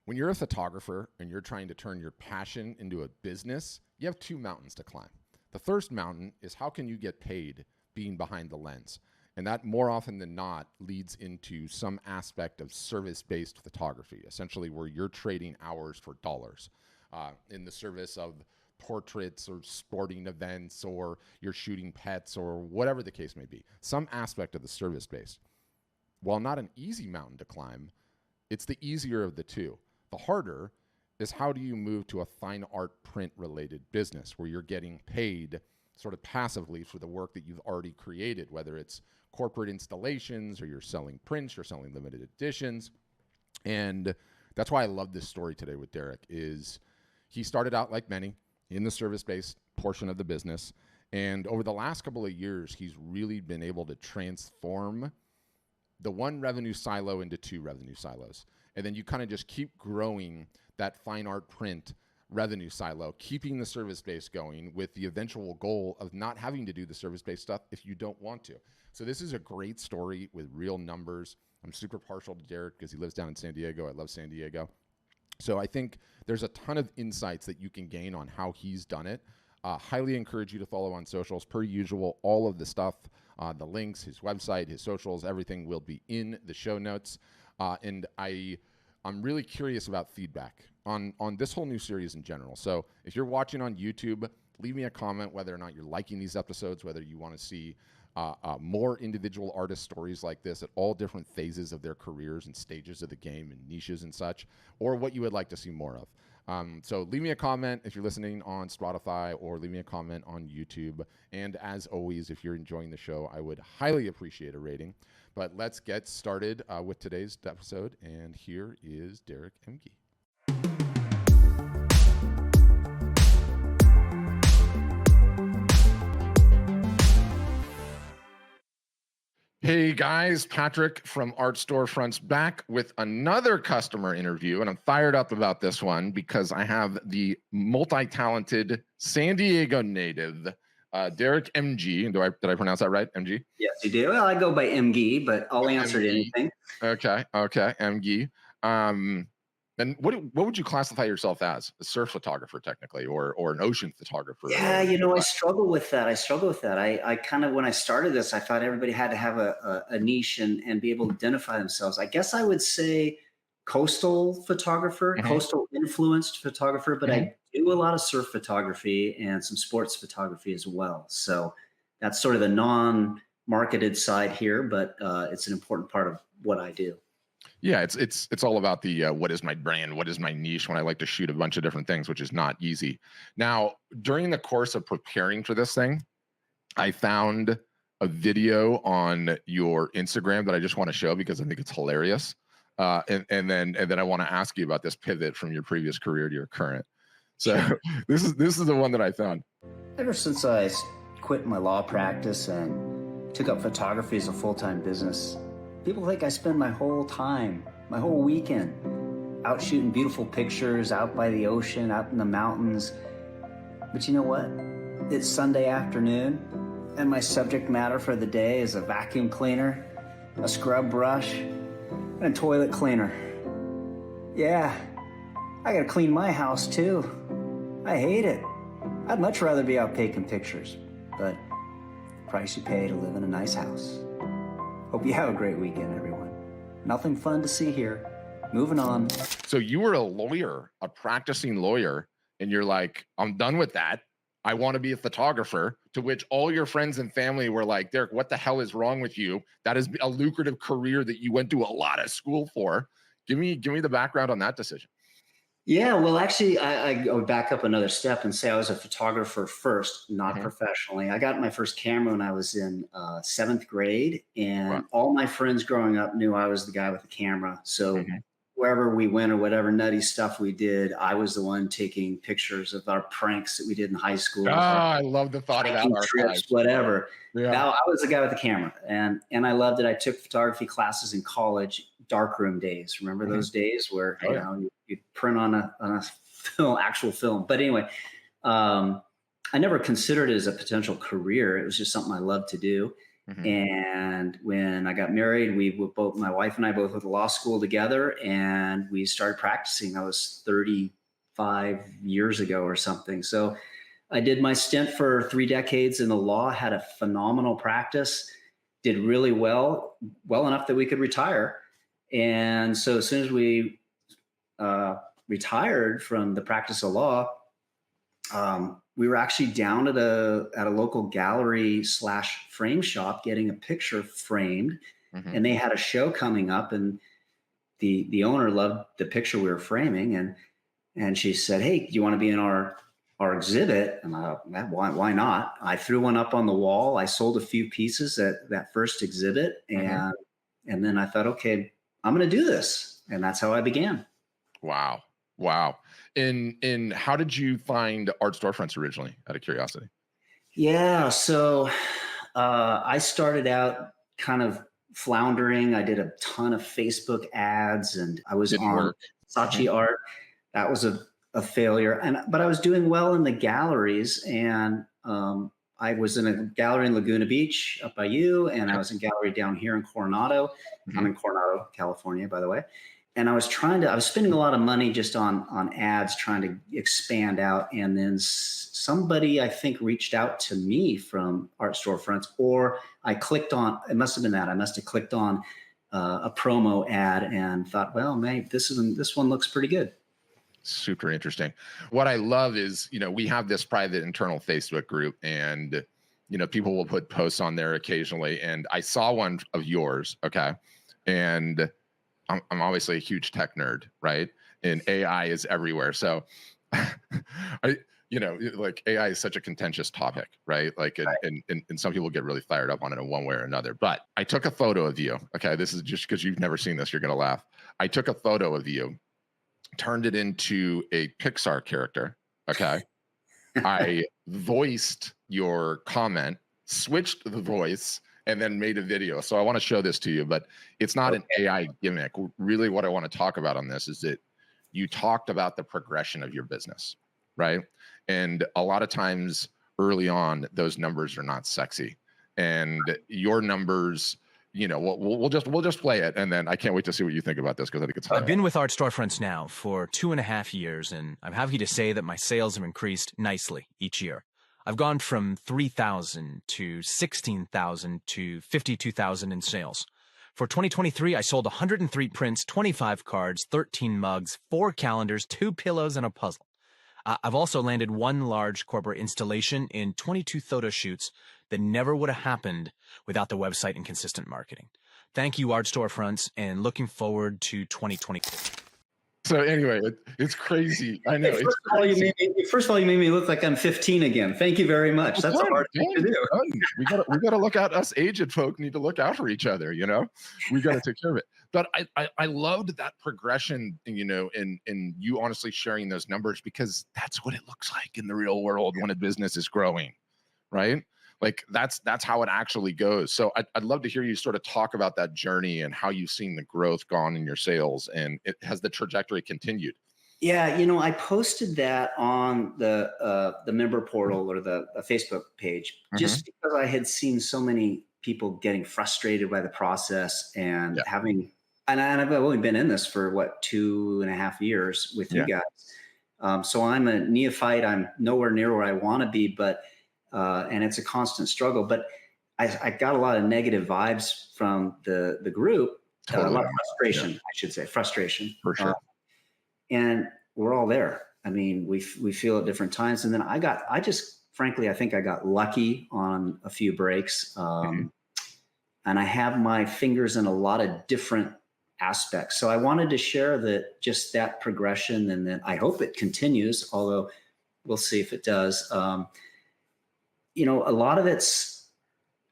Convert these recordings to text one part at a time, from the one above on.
When you're a photographer and you're trying to turn your passion into a business, you have two mountains to climb. The first mountain is how can you get paid being behind the lens? And that more often than not leads into some aspect of service-based photography, essentially where you're trading hours for dollars in the service of portraits or sporting events, or you're shooting pets or whatever the case may be. Some aspect of the service-based. While not an easy mountain to climb, it's the easier of the two. The harder is how do you move to a fine art print related business where you're getting paid sort of passively for the work that you've already created, whether it's corporate installations or you're selling prints, you're selling limited editions. And that's why I love this story today with Derek is he started out like many in the service-based portion of the business. And over the last couple of years, he's really been able to transform the one revenue silo into two revenue silos. And then you kind of just keep growing that fine art print revenue silo, keeping the service base going with the eventual goal of not having to do the service-based stuff if you don't want to. So this is a great story with real numbers. I'm super partial to Derek because he lives down in San Diego. I love San Diego. So I think there's a ton of insights that you can gain on how he's done it. Highly encourage you to follow on socials. Per usual, all of the stuff, the links, his website, his socials, everything will be in the show notes. And I'm really curious about feedback on this whole new series in general. So if you're watching on YouTube, leave me a comment whether or not you're liking these episodes, whether you want to see more individual artist stories like this at all different phases of their careers and stages of the game and niches and such, or what you would like to see more of. So leave me a comment if you're listening on Spotify, or leave me a comment on YouTube. And as always, if you're enjoying the show, I would highly appreciate a rating. But let's get started with today's episode. And here is Derek Emge. Hey guys, Patrick from Art Storefronts back with another customer interview, and I'm fired up about this one because I have the multi-talented San Diego native, Derek Emge. Did I pronounce that right? Emge? Yes, you do. Well, I go by Emge, but I'll answer to anything. Okay, Emge. And what would you classify yourself as? A surf photographer, technically, or an ocean photographer? Yeah, I struggle with that. I kind of, when I started this, I thought everybody had to have a niche and be able to identify themselves. I guess I would say coastal photographer, coastal influenced photographer, but I do a lot of surf photography and some sports photography as well. So that's sort of the non-marketed side here, but it's an important part of what I do. Yeah, it's all about the what is my brand, what is my niche, when I like to shoot a bunch of different things, which is not easy. Now, during the course of preparing for this thing, I found a video on your Instagram that I just want to show because I think it's hilarious. And then I want to ask you about this pivot from your previous career to your current. So this is the one that I found. Ever since I quit my law practice and took up photography as a full-time business, people think I spend my whole time, my whole weekend, out shooting beautiful pictures, out by the ocean, out in the mountains. But you know what? It's Sunday afternoon, and my subject matter for the day is a vacuum cleaner, a scrub brush, and a toilet cleaner. Yeah, I gotta clean my house too. I hate it. I'd much rather be out taking pictures, but the price you pay to live in a nice house. Hope you have a great weekend, everyone. Nothing fun to see here. Moving on. So you were a lawyer, a practicing lawyer, and you're like, I'm done with that. I want to be a photographer, to which all your friends and family were like, Derek, what the hell is wrong with you? That is a lucrative career that you went to a lot of school for. Give me the background on that decision. Yeah, well, actually, I would back up another step and say I was a photographer first, not professionally. I got my first camera when I was in 7th grade, and all my friends growing up knew I was the guy with the camera. So wherever we went or whatever nutty stuff we did, I was the one taking pictures of our pranks that we did in high school. I love the thought of that. Trips, whatever. Yeah. Now I was the guy with the camera, and I loved it. I took photography classes in college, darkroom days. Remember those days where you print on a film, actual film. But anyway, I never considered it as a potential career. It was just something I loved to do. And when I got married, my wife and I both went to law school together, and we started practicing. That was 35 years ago or something. So I did my stint for 3 decades in the law, had a phenomenal practice, did really well enough that we could retire. And so as soon as we retired from the practice of law, we were actually down at a local gallery / frame shop getting a picture framed, and they had a show coming up, and the owner loved the picture we were framing, and she said, "Hey, do you want to be in our exhibit?" And I thought, why not? I threw one up on the wall. I sold a few pieces at that first exhibit, and then I thought, okay, I'm going to do this, and that's how I began. Wow. And how did you find Art Storefronts originally, out of curiosity? Yeah, so I started out kind of floundering. I did a ton of Facebook ads, and I was Didn't on work. Saatchi Art. That was a failure, but I was doing well in the galleries, and I was in a gallery in Laguna Beach up by you, and I was in a gallery down here in Coronado. I'm in Coronado, California, by the way. And I was spending a lot of money just on ads, trying to expand out. And then somebody, I think, reached out to me from Art Storefronts, or I clicked on, it must have been that. I must have clicked on a promo ad and thought, well, maybe this one looks pretty good. Super interesting. What I love is, we have this private internal Facebook group, and, people will put posts on there occasionally. And I saw one of yours. Okay. And I'm obviously a huge tech nerd, right? And AI is everywhere. So like AI is such a contentious topic, right? Like, and some people get really fired up on it in one way or another. But I took a photo of you. Okay. This is just because you've never seen this, you're going to laugh. I took a photo of you, turned it into a Pixar character. Okay. I voiced your comment, switched the voice, and then made a video. So I want to show this to you, but it's not an AI gimmick. Really, what I want to talk about on this is that you talked about the progression of your business, right? And a lot of times early on, those numbers are not sexy. And your numbers, we'll just play it, and then I can't wait to see what you think about this, because I think it's hilarious. I've been with Art Storefronts now for 2.5 years, and I'm happy to say that my sales have increased nicely each year. I've gone from 3,000 to 16,000 to 52,000 in sales. For 2023, I sold 103 prints, 25 cards, 13 mugs, 4 calendars, 2 pillows, and a puzzle. I've also landed 1 large corporate installation in 22 photo shoots that never would have happened without the website and consistent marketing. Thank you, Art Storefronts, and looking forward to 2024. So anyway, it's crazy. I know. First of all, you made me look like I'm 15 again. Thank you very much. That's a hard thing to do. We got to look out. Us aged folk need to look out for each other. We got to take care of it. But I loved that progression, and you honestly sharing those numbers, because that's what it looks like in the real world when a business is growing, right? Like that's how it actually goes. So I'd love to hear you sort of talk about that journey and how you've seen the growth gone in your sales, and has the trajectory continued? Yeah, I posted that on the member portal or the Facebook page, just because I had seen so many people getting frustrated by the process and and I've only been in this for 2.5 years with you guys. So I'm a neophyte. I'm nowhere near where I want to be, but and it's a constant struggle. But I got a lot of negative vibes from the group. Totally. A lot of frustration, I should say, frustration. For sure. And we're all there. I mean, we feel at different times. And then frankly, I think I got lucky on a few breaks. And I have my fingers in a lot of different aspects. So I wanted to share that progression, and then I hope it continues, although we'll see if it does. A lot of it's,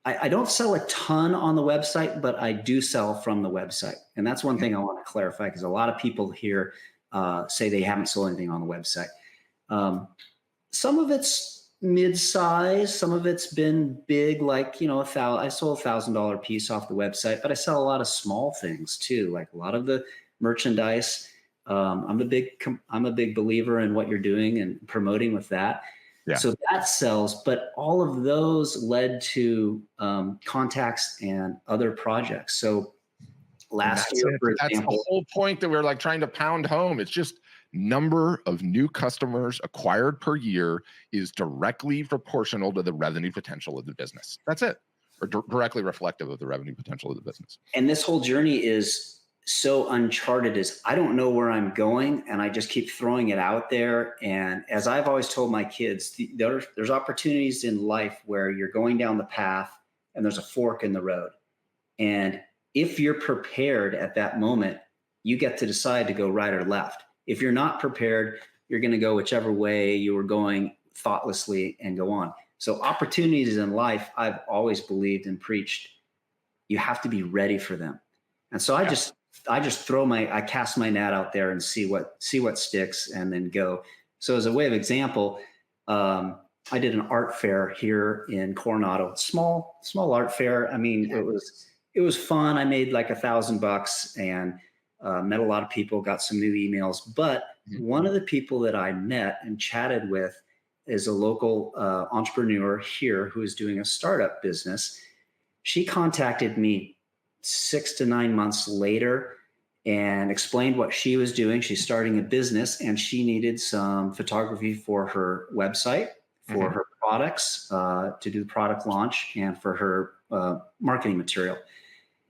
I don't sell a ton on the website, but I do sell from the website. And that's one thing I want to clarify, because a lot of people here say they haven't sold anything on the website. Some of it's mid-size, some of it's been big, like, I sold a $1,000 piece off the website, but I sell a lot of small things too, like a lot of the merchandise. I'm a big believer in what you're doing and promoting with that. Yeah. So that sells, but all of those led to contacts and other projects. So And last that's year, it. for That's the example, whole point that we're like trying to pound home. It's just number of new customers acquired per year is directly proportional to the revenue potential of the business. That's it. Or directly reflective of the revenue potential of the business. and this whole journey is so uncharted, is I don't know where I'm going, and I just keep throwing it out there. And as I've always told my kids, there's opportunities in life where you're going down the path and there's a fork in the road. And if you're prepared at that moment, you get to decide to go right or left. If you're not prepared, you're going to go whichever way you were going thoughtlessly and go on. So opportunities in life, I've always believed and preached, you have to be ready for them. And so I just I cast my net out there and see what sticks, and then go. So as a way of example, I did an art fair here in Coronado, small art fair. I mean, it was fun. I made like $1,000 and met a lot of people, got some new emails. But one of the people that I met and chatted with is a local entrepreneur here who is doing a startup business. She contacted me 6 to 9 months later and explained what she was doing. She's starting a business and she needed some photography for her website, for her products, to do the product launch, and for her marketing material.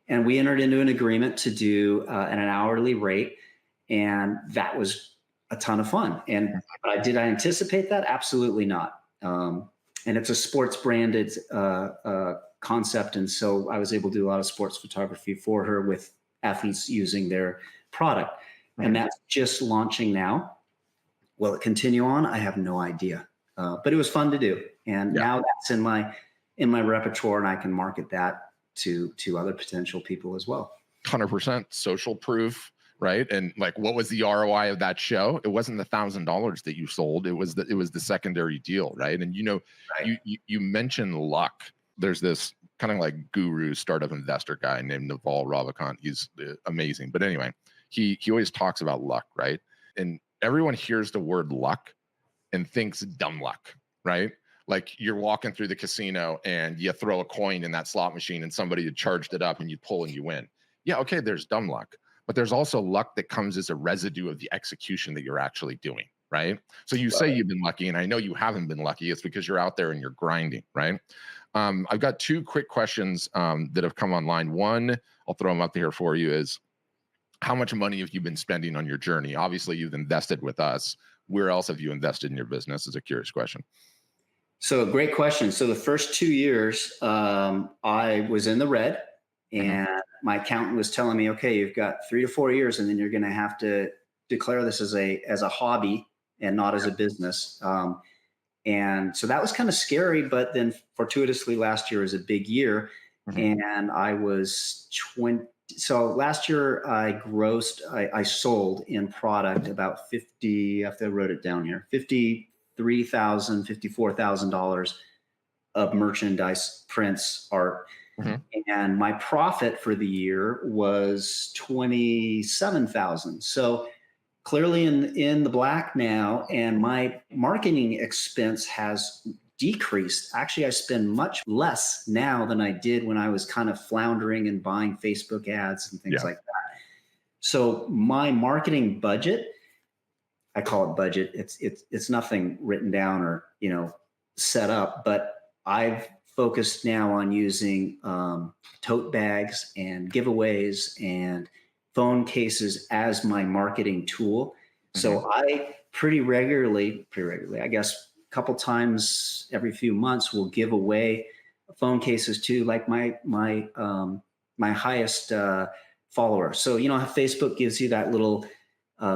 And we entered into an agreement to do at an hourly rate. And that was a ton of fun. And did I anticipate that? Absolutely not. And it's a sports branded concept. And so I was able to do a lot of sports photography for her with athletes using their product. And that's just launching now. Will it continue on? I have no idea. But it was fun to do. And now that's in my repertoire, and I can market that to other potential people as well. 100% social proof, right? And like, what was the ROI of that show? It wasn't the $1,000 that you sold. It was the secondary deal, right? And you mentioned luck. There's this kind of like guru startup investor guy named Naval Ravikant. He's amazing. But anyway, he always talks about luck, right? And everyone hears the word luck and thinks dumb luck, right? Like you're walking through the casino and you throw a coin in that slot machine and somebody had charged it up and you pull and you win. Yeah, okay, there's dumb luck, but there's also luck that comes as a residue of the execution that you're actually doing, right? So you say you've been lucky, and I know you haven't been lucky. It's because you're out there and you're grinding, right? I've got two quick questions that have come online. One, I'll throw them up here for you, is how much money have you been spending on your journey? Obviously, you've invested with us. Where else have you invested in your business? Is a curious question. So great question. So the first 2 years, I was in the red, and my accountant was telling me, okay, you've got 3 to 4 years, and then you're going to have to declare this as a hobby and not as a business. And so that was kind of scary, but then fortuitously last year was a big year. And I was 20. So last year I sold in product about 50, I wrote it down here, $53,000, $54,000 of merchandise, prints, art. And my profit for the year was 27,000. So clearly in the black now, and my marketing expense has decreased. Actually, I spend much less now than I did when I was kind of floundering and buying Facebook ads and things like that. So my marketing budget, I call it budget. It's nothing written down or set up, but I've focused now on using tote bags and giveaways and phone cases as my marketing tool. So I pretty regularly, I guess a couple times every few months, will give away phone cases to like my highest follower. So how Facebook gives you that little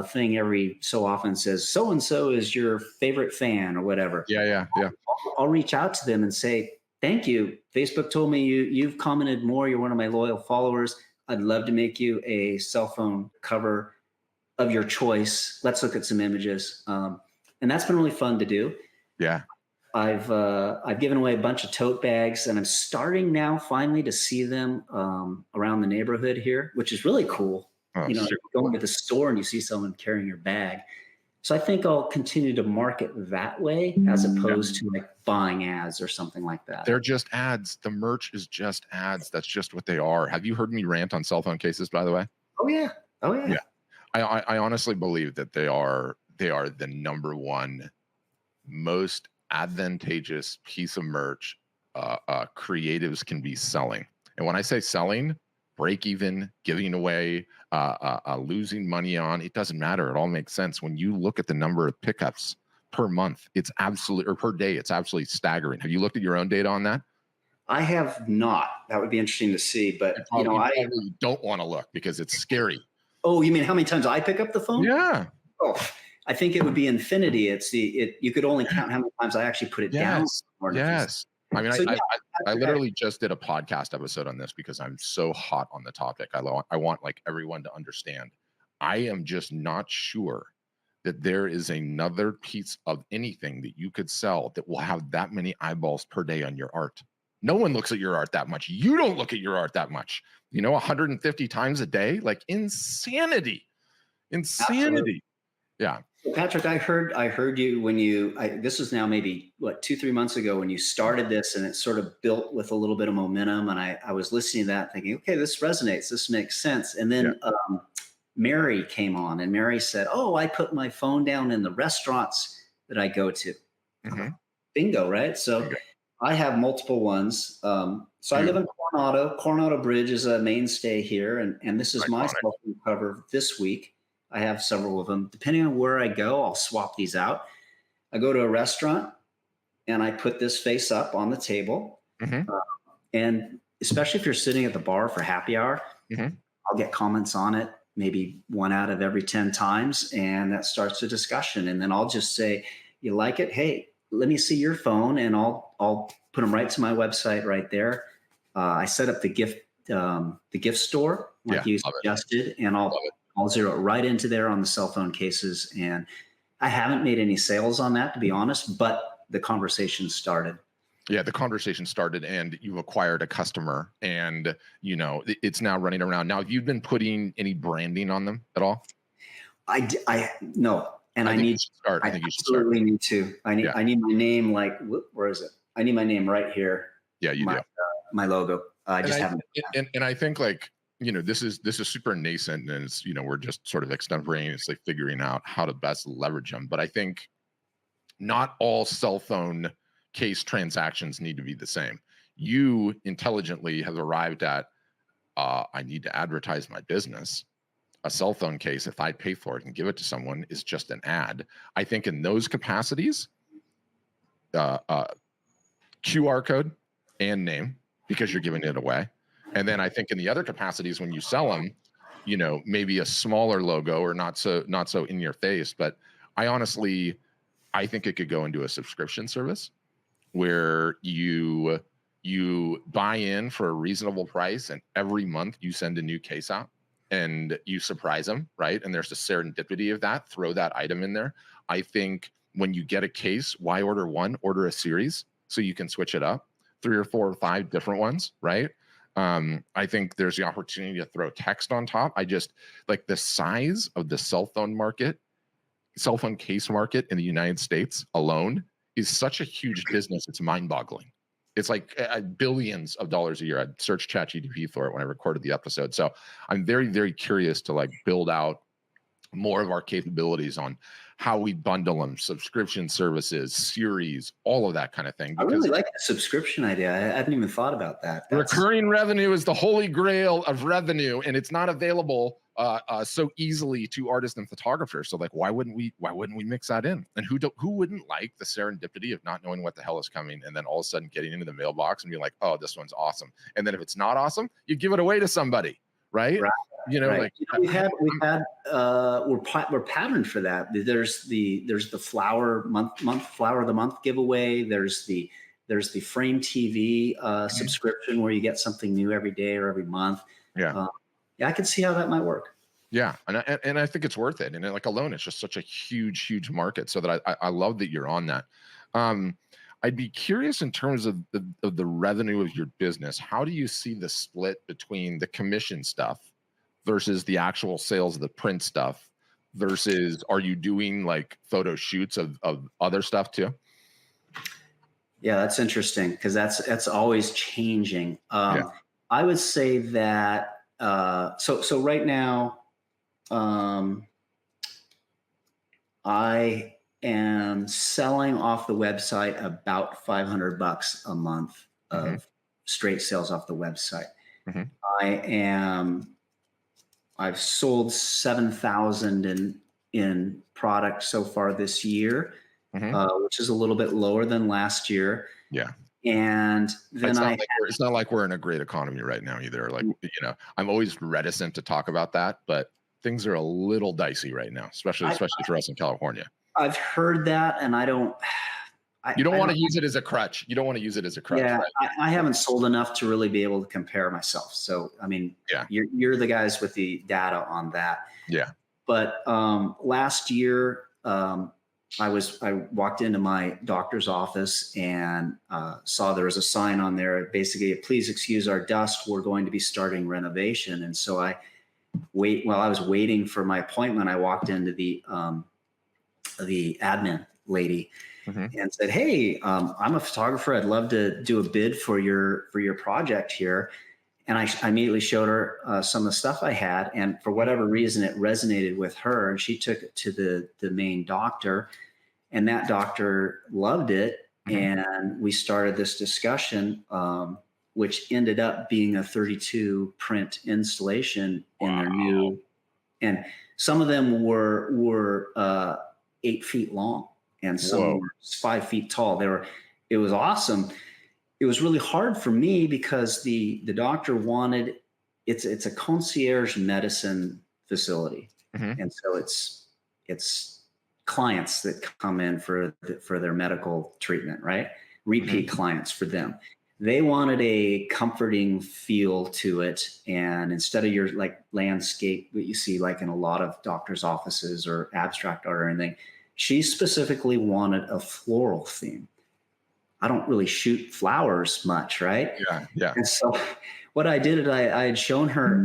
thing every so often, says so and so is your favorite fan or whatever. Yeah. I'll reach out to them and say, thank you. Facebook told me you've commented more. You're one of my loyal followers. I'd love to make you a cell phone cover of your choice. Let's look at some images. And that's been really fun to do. Yeah. I've given away a bunch of tote bags, and I'm starting now finally to see them around the neighborhood here, which is really cool. Oh, You're going to the store and you see someone carrying your bag. So I think I'll continue to market that way as opposed to like buying ads or something like that. They're just ads. The merch is just ads. That's just what they are. Have you heard me rant on cell phone cases, by the way? Oh yeah. Oh yeah. Yeah. I honestly believe that they are the number one most advantageous piece of merch creatives can be selling. And when I say selling, break even, giving away, losing money on, it doesn't matter. It all makes sense. When you look at the number of pickups per month, it's absolutely, or per day, it's absolutely staggering. Have you looked at your own data on that? I have not. That would be interesting to see, but You probably don't want to look because it's scary. Oh, you mean how many times I pick up the phone? Yeah. Oh, I think it would be infinity. You could only count how many times I actually put it down. Yes. I mean, So, I literally just did a podcast episode on this because I'm so hot on the topic. I want like everyone to understand. I am just not sure that there is another piece of anything that you could sell that will have that many eyeballs per day on your art. No one looks at your art that much. You don't look at your art that much. 150 times a day, like insanity. Absolutely. Yeah. Patrick, I heard you when this was now maybe 2-3 months ago when you started this, and it sort of built with a little bit of momentum. And I was listening to that thinking, okay, this resonates. This makes sense. And then Mary came on, and Mary said, oh, I put my phone down in the restaurants that I go to. Mm-hmm. Bingo, right? So bingo. I have multiple ones. So I live in Coronado. Coronado Bridge is a mainstay here. And this is my cell phone cover this week. I have several of them. Depending on where I go, I'll swap these out. I go to a restaurant and I put this face up on the table. Mm-hmm. And especially if you're sitting at the bar for happy hour, I'll get comments on it, maybe 1 out of every 10 times. And that starts a discussion. And then I'll just say, you like it? Hey, let me see your phone. And I'll put them right to my website right there. I set up the gift store like you suggested, and I'll zero it right into there on the cell phone cases. And I haven't made any sales on that, to be honest, but the conversation started. Yeah, the conversation started and you've acquired a customer and, it's now running around. Now, have you been putting any branding on them at all? No. And I need to start. I think you should start. Need to. I need my name. Like, where is it? I need my name right here. Yeah, you do. My logo. I just haven't. And I think like, this is super nascent and it's, we're just sort of extemporaneously figuring out how to best leverage them. But I think not all cell phone case transactions need to be the same. You intelligently have arrived at, I need to advertise my business. A cell phone case, if I pay for it and give it to someone, is just an ad. I think in those capacities, QR code and name, because you're giving it away. And then I think in the other capacities, when you sell them, maybe a smaller logo or not so in your face. But I think it could go into a subscription service where you buy in for a reasonable price, and every month you send a new case out and you surprise them, right? And there's the serendipity of that. Throw that item in there. I think when you get a case, why order one? Order a series so you can switch it up, 3 or 4 or 5 different ones, right? I think there's the opportunity to throw text on top. I just like the size of the cell phone case market in the United States alone is such a huge business. It's mind-boggling. It's like billions of dollars a year. I'd search ChatGPT for it when I recorded the episode. So I'm very, very curious to like build out more of our capabilities on how we bundle them, subscription services, series, all of that kind of thing. I really like the subscription idea. I hadn't even thought about that. Recurring revenue is the holy grail of revenue, and it's not available so easily to artists and photographers. So like, why wouldn't we mix that in? And who wouldn't like the serendipity of not knowing what the hell is coming and then all of a sudden getting into the mailbox and being like, oh, this one's awesome. And then if it's not awesome, you give it away to somebody, right? Right. We're patterned for that. There's the flower of the month giveaway. There's the Frame TV subscription where you get something new every day or every month. Yeah. I can see how that might work. Yeah, and I think it's worth it. And like alone, it's just such a huge market. So that I love that you're on that. I'd be curious in terms of the revenue of your business. How do you see the split between the commission stuff versus the actual sales of the print stuff versus are you doing like photo shoots of other stuff too? Yeah, that's interesting because that's always changing. I would say that so right now, I am selling off the website about $500 a month of straight sales off the website. I am I've sold 7,000 in product so far this year, which is a little bit lower than last year. Yeah. And then it's not like we're in a great economy right now either. Like, I'm always reticent to talk about that, but things are a little dicey right now, especially for us in California. I've heard that, and you don't want to use it as a crutch. You don't want to use it as a crutch. Yeah, right? I haven't sold enough to really be able to compare myself. So, I mean, you're the guys with the data on that. Yeah. But last year, I walked into my doctor's office and saw there was a sign on there, basically, please excuse our dust. We're going to be starting renovation. And so while I was waiting for my appointment, I walked into the admin lady and said, hey, I'm a photographer. I'd love to do a bid for your project here. And I immediately showed her some of the stuff I had. And for whatever reason, it resonated with her. And she took it to the main doctor. And that doctor loved it. And we started this discussion, which ended up being a 32 print installation in their new. And some of them were 8 feet long. And some were 5 feet tall. It was awesome. It was really hard for me because the doctor wanted, it's a concierge medicine facility. And so it's clients that come in for their medical treatment, right? Repeat clients for them. They wanted a comforting feel to it. And instead of your like landscape that you see like in a lot of doctors' offices or abstract art or anything, she specifically wanted a floral theme. I don't really shoot flowers much, right? Yeah. And so what I did is I had shown her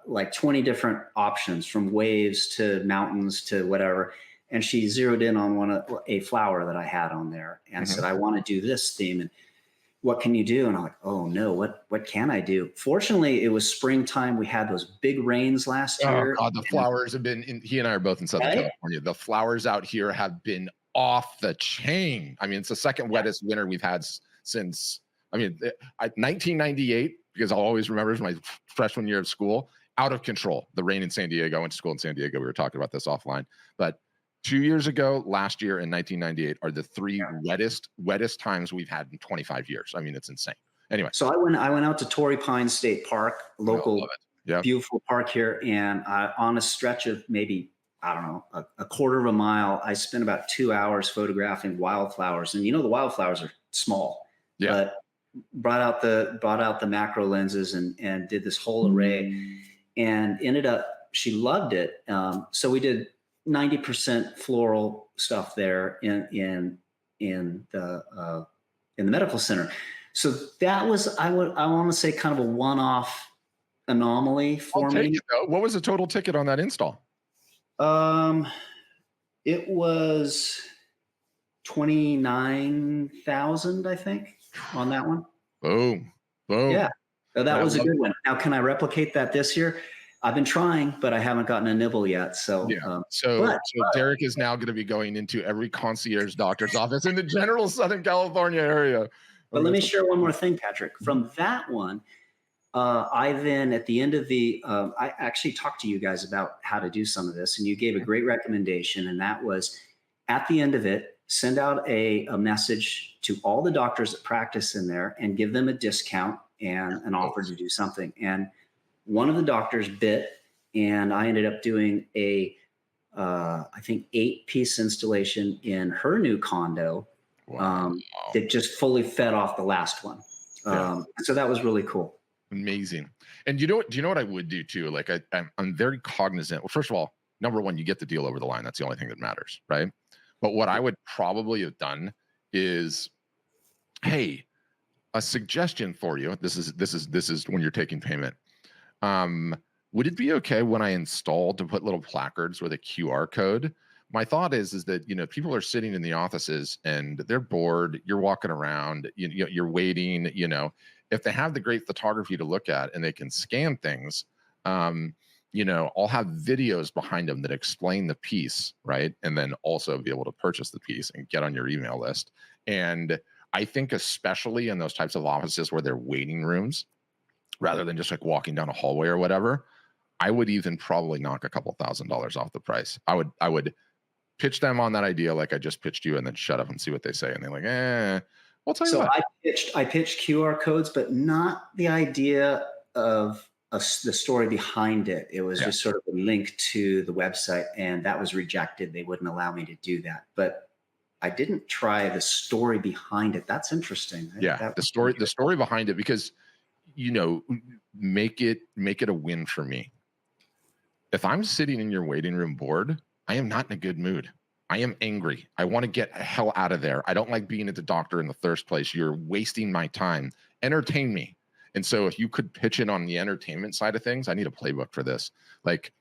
like 20 different options, from waves to mountains to whatever. And she zeroed in on a flower that I had on there and said, I want to do this theme. And what can you do? And I'm like, oh no, what can I do? Fortunately, it was springtime. We had those big rains last year. Oh God, the flowers have been he and I are both in Southern California. The flowers out here have been off the chain. I mean, it's the second wettest winter we've had since 1998, because I'll always remember it was my freshman year of school. Out of control. The rain in San Diego. I went to school in San Diego. We were talking about this offline, but 2 years ago, last year, and 1998 are the three wettest times we've had in 25 years. I mean, it's insane. Anyway, so I went out to Torrey Pines State Park, local beautiful park here, and on a stretch of maybe, I don't know, a quarter of a mile, I spent about 2 hours photographing wildflowers. And the wildflowers are small, but brought out the macro lenses and did this whole array, and ended up, she loved it. So we did 90% floral stuff there in the medical center. So that was, I want to say, kind of a one-off anomaly for me. What was the total ticket on that install? It was 29,000, I think, on that one. Boom. Yeah, so that was a good one. Now, can I replicate that this year? I've been trying, but I haven't gotten a nibble yet. So, so Derek is now going to be going into every concierge doctor's office in the general Southern California area. But let me share one more thing, Patrick. From that one, I then, at the end of I actually talked to you guys about how to do some of this, and you gave a great recommendation, and that was, at the end of it, send out a message to all the doctors that practice in there and give them a discount and an offer to do something. And one of the doctors bit, and I ended up doing I think 8-piece installation in her new condo. That just fully fed off the last one. So that was really cool. Amazing. And do you know what I would do too? Like I'm very cognizant. Well, first of all, number one, you get the deal over the line. That's the only thing that matters, right? But what I would probably have done is, hey, a suggestion for you. This is when you're taking payment. would it be okay when I installed to put little placards with a QR code? My thought is that, you know, people are sitting in the offices and they're bored. You're walking around, you're waiting, you know, if they have the great photography to look at and they can scan things, you know, I'll have videos behind them that explain the piece, right? And then also be able to purchase the piece and get on your email list. And I think especially in those types of offices where they're waiting rooms, rather than just like walking down a hallway or whatever, I would even probably knock a couple $1,000s off the price. I would pitch them on that idea like I just pitched you, and then shut up and see what they say. And they're like, we'll tell you So what. I pitched QR codes, but not the idea of the story behind it. It was just sort of a link to the website, and that was rejected. They wouldn't allow me to do that. But I didn't try the story behind it. That's interesting. The story behind it, because, you know, make it a win for me. If I'm sitting in your waiting room bored, I am not in a good mood. I am angry. I want to get the hell out of there. I don't like being at the doctor in the first place. You're wasting my time. Entertain me. And so if you could pitch in on the entertainment side of things, I need a playbook for this. Like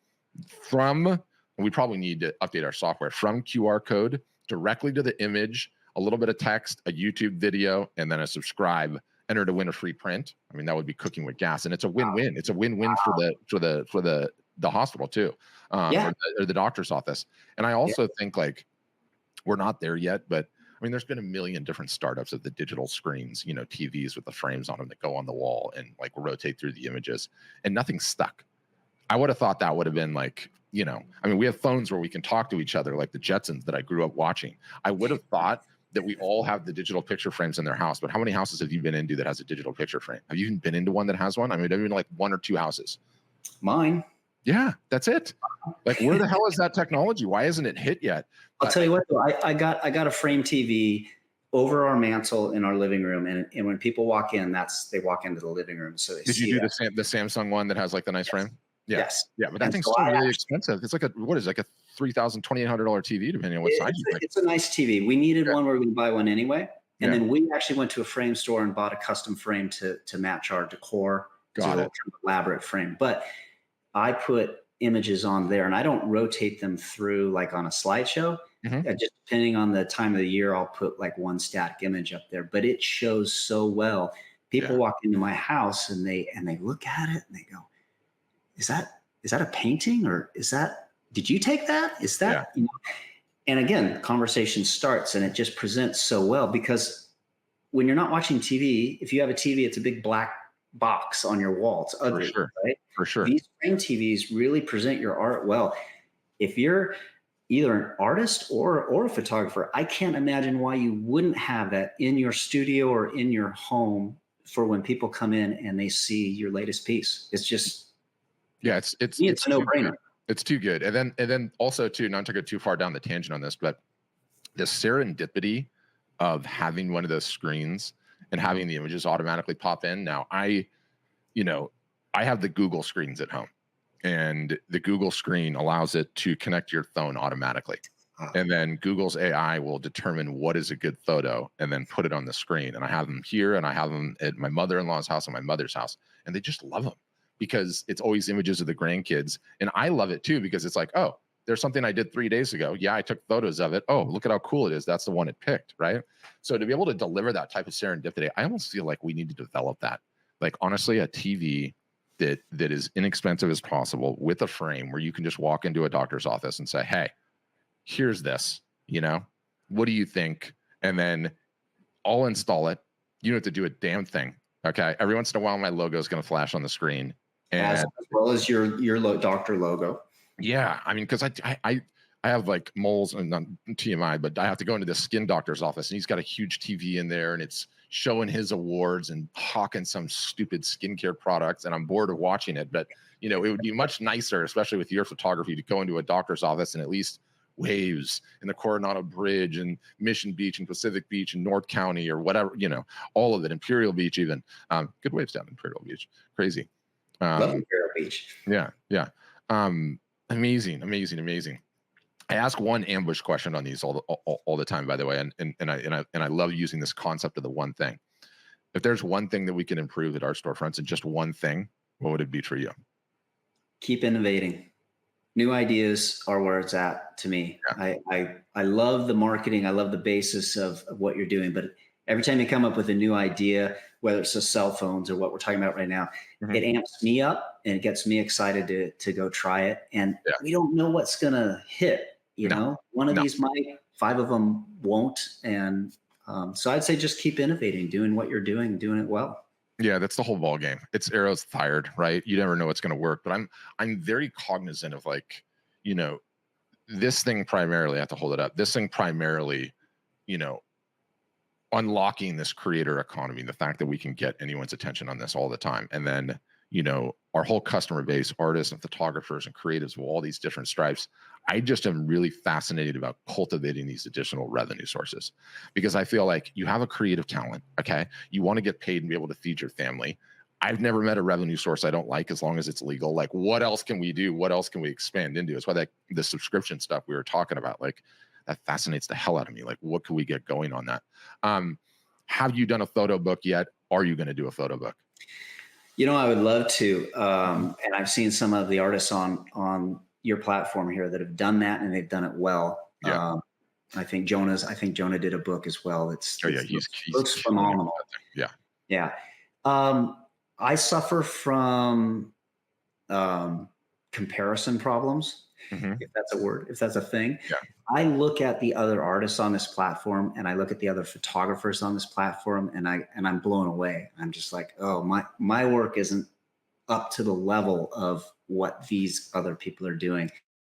we probably need to update our software from QR code directly to the image, a little bit of text, a YouTube video, and then a subscribe. Enter to win a free print. I mean, that would be cooking with gas, and it's a win-win. It's a win-win for the hospital too, or the doctor's office. And I also think, like, we're not there yet, but I mean, there's been a million different startups of the digital screens, you know, TVs with the frames on them that go on the wall and like rotate through the images, and nothing's stuck. I would have thought that would have been like, you know, I mean, we have phones where we can talk to each other like the Jetsons that I grew up watching. I would have thought that we all have the digital picture frames in their house, but how many houses have you been into that has a digital picture frame? Have you even been into one that has one? I mean, I've been like 1 or 2 houses. Mine. Yeah, that's it. Like, where the hell is that technology? Why isn't it hit yet? I'll tell you what, though, I got a frame TV over our mantle in our living room, and when people walk in, they walk into the living room. So they did see you do the Samsung one that has like the nice frame? Yeah. Yes. Yeah, but that thing's still really expensive. It's like a $2,800 TV, depending on what size you pick. It's a nice TV. We needed one where we could buy one anyway. And then we actually went to a frame store and bought a custom frame to match our decor. Got it. Elaborate frame. But I put images on there, and I don't rotate them through like on a slideshow. Just depending on the time of the year, I'll put like one static image up there, but it shows so well. People walk into my house and they look at it and they go, is that a painting, or did you take that? Is that, you know? And again, conversation starts, and it just presents so well, because when you're not watching TV, if you have a TV, it's a big black box on your wall. It's ugly, right? For sure. These frame TVs really present your art well. If you're either an artist or a photographer, I can't imagine why you wouldn't have that in your studio or in your home for when people come in and they see your latest piece. It's just, it's a no-brainer. It's too good. And then also too, not to go too far down the tangent on this, but the serendipity of having one of those screens and having the images automatically pop in. Now, I have the Google screens at home, and the Google screen allows it to connect to your phone automatically. And then Google's AI will determine what is a good photo and then put it on the screen. And I have them here, and I have them at my mother-in-law's house and my mother's house, and they just love them because it's always images of the grandkids. And I love it too, because it's like, oh, there's something I did 3 days ago. Yeah, I took photos of it. Oh, look at how cool it is. That's the one it picked, right? So to be able to deliver that type of serendipity, I almost feel like we need to develop that. Like, honestly, a TV that is inexpensive as possible with a frame where you can just walk into a doctor's office and say, hey, here's this, you know, what do you think? And then I'll install it. You don't have to do a damn thing. Okay. Every once in a while, my logo is going to flash on the screen. And as well as your doctor logo. Yeah. I mean, because I have like moles, and not TMI, but I have to go into the skin doctor's office, and he's got a huge TV in there, and it's showing his awards and hawking some stupid skincare products. And I'm bored of watching it. But, you know, it would be much nicer, especially with your photography, to go into a doctor's office and at least waves in the Coronado Bridge and Mission Beach and Pacific Beach and North County or whatever, you know, all of it, Imperial Beach even. Good waves down in Imperial Beach. Crazy. Love Imperial Beach. Yeah. Amazing. I ask one ambush question on these all the time, by the way, and I love using this concept of the one thing. If there's one thing that we can improve at Art Storefronts, and just one thing, what would it be for you? Keep innovating. New ideas are where it's at to me. I love the marketing. I love the basis of what you're doing. But every time you come up with a new idea, whether it's the cell phones or what we're talking about right now, it amps me up and it gets me excited to go try it. And we don't know what's going to hit, you know, one of these might, 5 of them won't. And so I'd say just keep innovating, doing what you're doing it well. Yeah, that's the whole ball game. It's arrows fired, right? You never know what's going to work. But I'm very cognizant of, like, you know, this thing primarily, I have to hold it up. This thing primarily, you know, unlocking this creator economy, the fact that we can get anyone's attention on this all the time. And then, you know, our whole customer base, artists and photographers and creatives of all these different stripes. I just am really fascinated about cultivating these additional revenue sources, because I feel like you have a creative talent. Okay. You want to get paid and be able to feed your family. I've never met a revenue source I don't like, as long as it's legal. Like, what else can we do? What else can we expand into? It's why the subscription stuff we were talking about, like, that fascinates the hell out of me. Like, what can we get going on that? Have you done a photo book yet? Are you going to do a photo book? You know, I would love to. And I've seen some of the artists on your platform here that have done that, and they've done it well. Yeah. I think Jonah did a book as well. He looks phenomenal. Yeah. Yeah. I suffer from comparison problems, if that's a word, if that's a thing. Yeah. I look at the other artists on this platform, and I look at the other photographers on this platform, and I'm blown away. I'm just like, oh, my work isn't up to the level of what these other people are doing.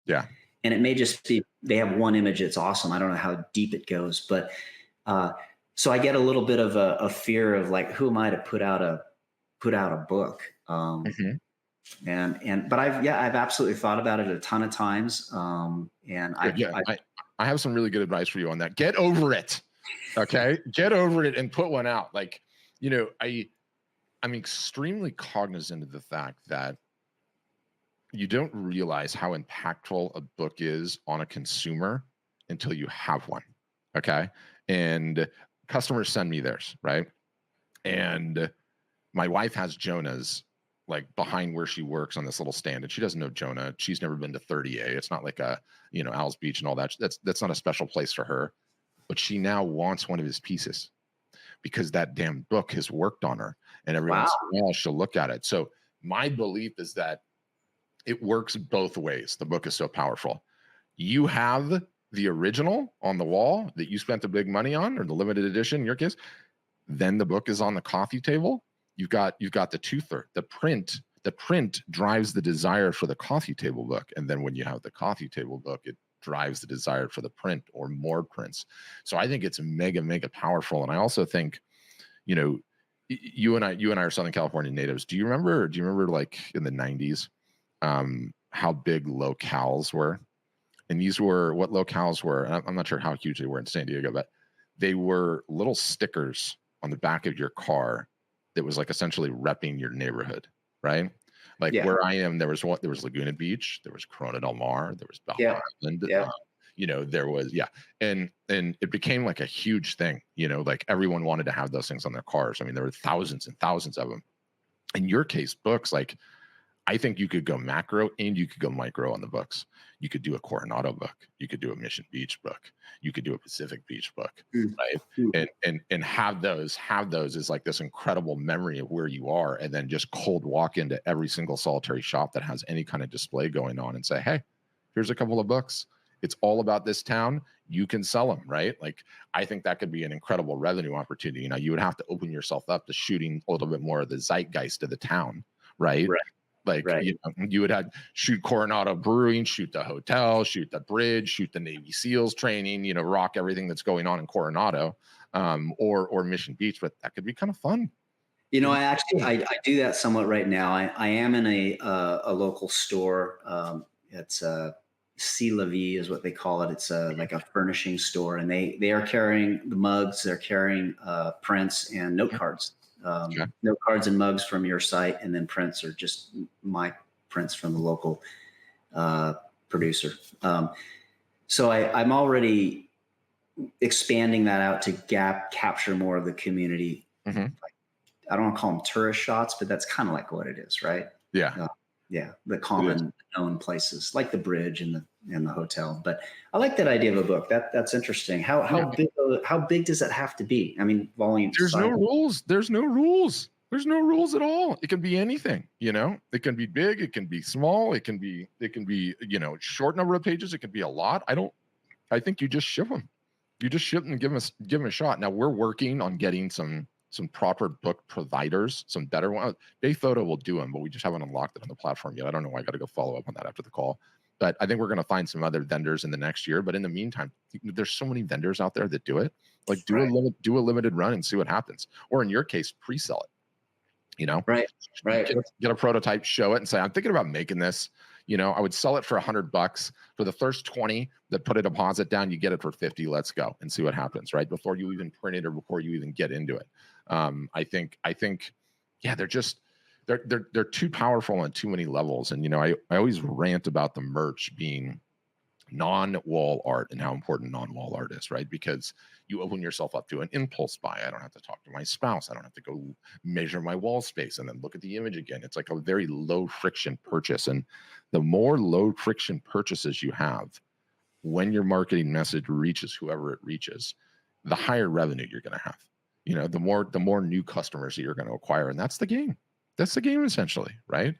Yeah. And it may just be they have one image that's awesome. I don't know how deep it goes, but so I get a little bit of a fear of, like, who am I to put out a book? But I've absolutely thought about it a ton of times. And I have some really good advice for you on that. Get over it. Okay. Get over it and put one out. Like, you know, I'm extremely cognizant of the fact that you don't realize how impactful a book is on a consumer until you have one. Okay. And customers send me theirs, right? And my wife has Jonah's, like, behind where she works on this little stand, and she doesn't know Jonah. She's never been to 30A. It's not like a, you know, Al's Beach and all that. That's not a special place for her, but she now wants one of his pieces because that damn book has worked on her, and every once in a while she'll look at it. So my belief is that it works both ways. The book is so powerful. You have the original on the wall that you spent the big money on, or the limited edition in your case. Then the book is on the coffee table. You've got the twofer. The print drives the desire for the coffee table book. And then when you have the coffee table book, it drives the desire for the print or more prints. So I think it's mega, mega powerful. And I also think, you know, you and I are Southern California natives. Do you remember like in the 90s, how big locales were? And these were what locales were. I'm not sure how huge they were in San Diego, but they were little stickers on the back of your car that was, like, essentially repping your neighborhood, right? Like, where I am, there was Laguna Beach, there was Corona del Mar, there was Bell Island, you know, there was, and it became like a huge thing, you know, like everyone wanted to have those things on their cars. I mean, there were thousands and thousands of them. In your case, books, like, I think you could go macro and you could go micro on the books. You could do a Coronado book. You could do a Mission Beach book. You could do a Pacific Beach book, right? And have those as like this incredible memory of where you are, and then just cold walk into every single solitary shop that has any kind of display going on and say, hey, here's a couple of books. It's all about this town. You can sell them, right? Like, I think that could be an incredible revenue opportunity. Now, you would have to open yourself up to shooting a little bit more of the zeitgeist of the town, right? Like, you know, you would have shoot Coronado Brewing, shoot the hotel, shoot the bridge, shoot the Navy SEALs training, you know, rock everything that's going on in Coronado, or Mission Beach. But that could be kind of fun. You know, I do that somewhat right now. I am in a local store. It's C La Vie is what they call it. It's like a furnishing store, and they are carrying the mugs. They're carrying prints and note cards. Note cards and mugs from your site, and then prints are just my prints from the local producer. So I'm already expanding that out to capture more of the community. I don't want to call them tourist shots, but that's kind of like what it is, right? Yeah. the common known places like the bridge and the hotel. But I like that idea of a book. That's interesting. How big does it have to be? I mean, volume. There's no rules. There's no rules. There's no rules at all. It can be anything, it can be big, it can be small, it can be, short number of pages, it can be a lot. I think you just ship them. You just ship them and give them a shot. Now we're working on getting some proper book providers, some better ones. Bay Photo will do them, but we just haven't unlocked it on the platform yet. I don't know. I got to go follow up on that after the call. But I think we're going to find some other vendors in the next year. But in the meantime, there's so many vendors out there that do it. Like do a limited run and see what happens. Or in your case, pre-sell it. Right. Get a prototype, show it, and say, I'm thinking about making this. I would sell it for $100 for the first 20 that put a deposit down. You get it for 50. Let's go and see what happens, right? Before you even print it or before you even get into it. I think, yeah, they're too powerful on too many levels. And, I always rant about the merch being non-wall art and how important non-wall art is, right? Because you open yourself up to an impulse buy. I don't have to talk to my spouse. I don't have to go measure my wall space and then look at the image again. It's like a very low friction purchase. And the more low friction purchases you have when your marketing message reaches whoever it reaches, the higher revenue you're going to have. The more new customers that you're going to acquire. And that's the game. That's the game essentially, right?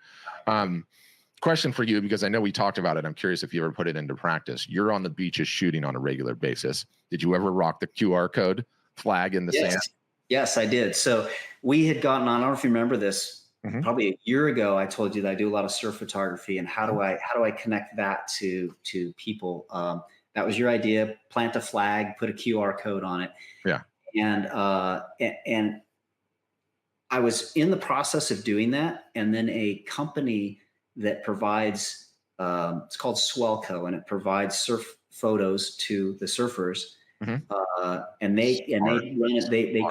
Question for you, because I know we talked about it. I'm curious if you ever put it into practice. You're on the beaches shooting on a regular basis. Did you ever rock the QR code flag in the sand? Yes, I did. So we had gotten on, I don't know if you remember this, probably a year ago, I told you that I do a lot of surf photography and how do I connect that to people? That was your idea, plant a flag, put a QR code on it. Yeah. And I was in the process of doing that. And then a company that provides, it's called Swellco, and it provides surf photos to the surfers. And they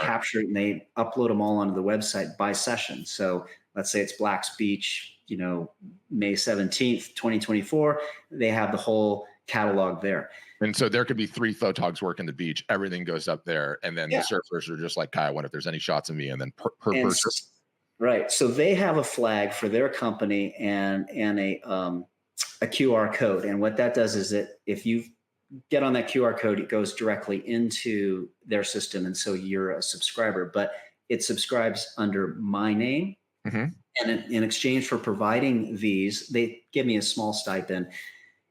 capture it and they upload them all onto the website by session. So let's say it's Black's Beach, May 17th, 2024, they have the whole catalog there. And so there could be 3 photogs working the beach. Everything goes up there. And then the surfers are just like, Kai, I wonder if there's any shots of me. And then per person. Right. So they have a flag for their company and a QR code. And what that does is that if you get on that QR code, it goes directly into their system. And so you're a subscriber, but it subscribes under my name. And in exchange for providing these, they give me a small stipend.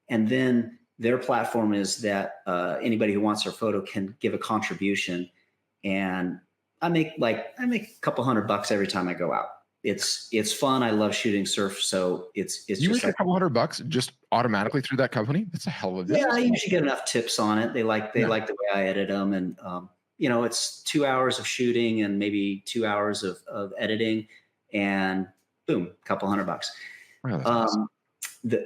And then their platform is that anybody who wants their photo can give a contribution. And I make a couple $100 every time I go out. It's fun. I love shooting surf. So it's you just make a couple $100 just automatically through that company. That's a hell of a business. Yeah, I usually get enough tips on it. They like the way I edit them. And, it's 2 hours of shooting and maybe 2 hours of editing and boom, a couple $100. Wow, that's awesome.